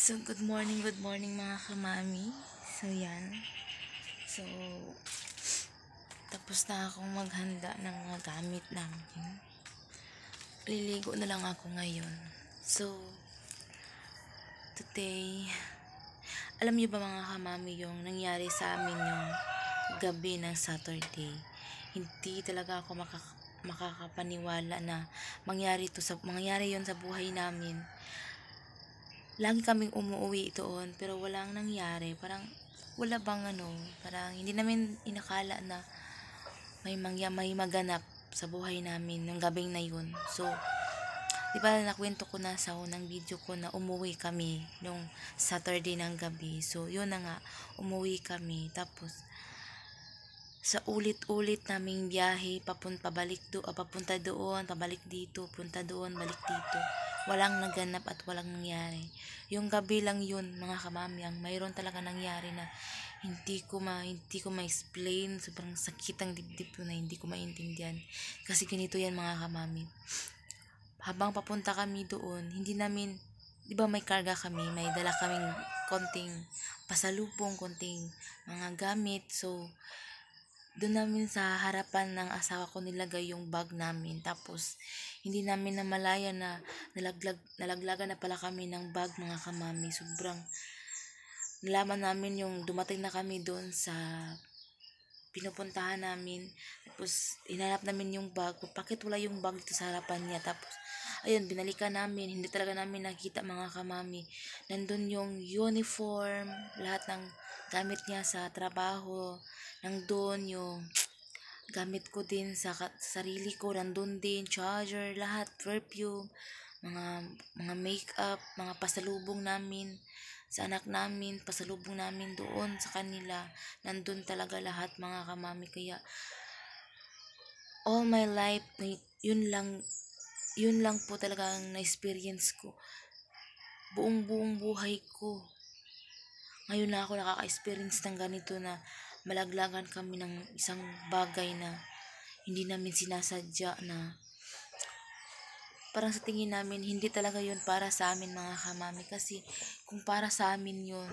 So, good morning mga kamami. So, yan. So, tapos na akong maghanda ng mga gamit namin. Liligo na lang ako ngayon. So, today, alam niyo ba mga kamami yung nangyari sa amin yung gabi ng Saturday? Hindi talaga ako makakapaniwala na mangyari yun sa buhay namin. Lagi kaming umuwi doon pero walang nangyari, parang wala bang parang hindi namin inakala na may maganap sa buhay namin ng gabing na yun. So, di ba nakwento ko na sa unang video ko na umuwi kami nung Saturday ng gabi. So, yun na nga, umuwi kami. Tapos, sa ulit-ulit naming biyahe, papunta doon, pabalik dito, punta doon, balik dito. Walang naganap at walang nangyari. Yung gabi lang yun, mga kamamyang, mayroon talaga nangyari na hindi ko ma-explain. Sobrang sakit ang dibdib ko na hindi ko maintindihan. Kasi ganito yan mga kamami. Habang papunta kami doon, hindi namin, di ba may karga kami, may dala kaming konting pasalubong, konting mga gamit. So, doon namin sa harapan ng asawa ko nilagay yung bag namin. Tapos, hindi namin namalaya na nalaglagan na pala kami ng bag mga kamami. Sobrang nalaman namin yung dumating na kami doon sa pinupuntahan namin. Tapos, hinanap namin yung bag. Bakit wala yung bag dito sa harapan niya? Tapos, ayun, binalikan namin. Hindi talaga namin nakita mga kamami. Nandun yung uniform, lahat ng gamit niya sa trabaho. Nandun yung gamit ko din sa sarili ko. Nandun din, charger, lahat, perfume, mga makeup, mga pasalubong namin sa anak namin, pasalubong namin doon sa kanila. Nandun talaga lahat mga kamami. Kaya, all my life, yun lang po talaga ang na-experience ko. Buong buhay ko. Ngayon na ako nakaka-experience ng ganito na malaglagan kami ng isang bagay na hindi namin sinasadya, na parang sa tingin namin hindi talaga yun para sa amin mga kamami. Kasi kung para sa amin yun,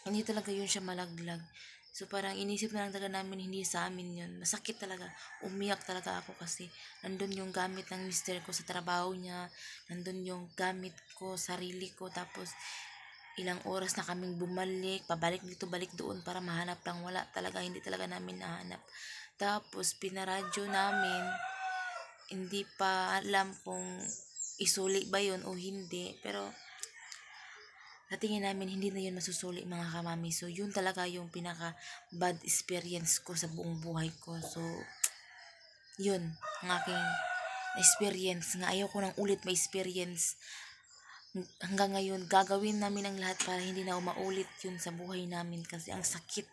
hindi talaga yun siya malaglag. So parang inisip na lang talaga namin hindi sa amin yun. Masakit talaga. Umiyak talaga ako kasi nandun yung gamit ng mister ko sa trabaho niya. Nandun yung gamit ko, sarili ko. Tapos ilang oras na kaming bumalik, pabalik dito, balik doon para mahanap lang. Wala talaga, hindi talaga namin nahanap. Tapos pinaradyo namin, hindi pa alam kung isuli ba yun o hindi. Pero sa tingin namin hindi na yun masusuli mga kamami. So yun talaga yung pinaka bad experience ko sa buong buhay ko. So yun ang aking experience, nga ayaw ko nang ulit ma-experience. Hanggang ngayon gagawin namin ang lahat para hindi na maulit yun sa buhay namin kasi ang sakit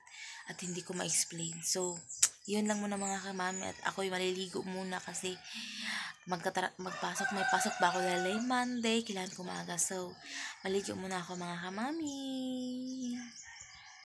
at hindi ko ma-explain. So yun lang muna mga kamami, at ako'y maliligo muna kasi may pasok ba ako dahil Monday, kailangan ko maaga. So maligo muna ako mga kamami.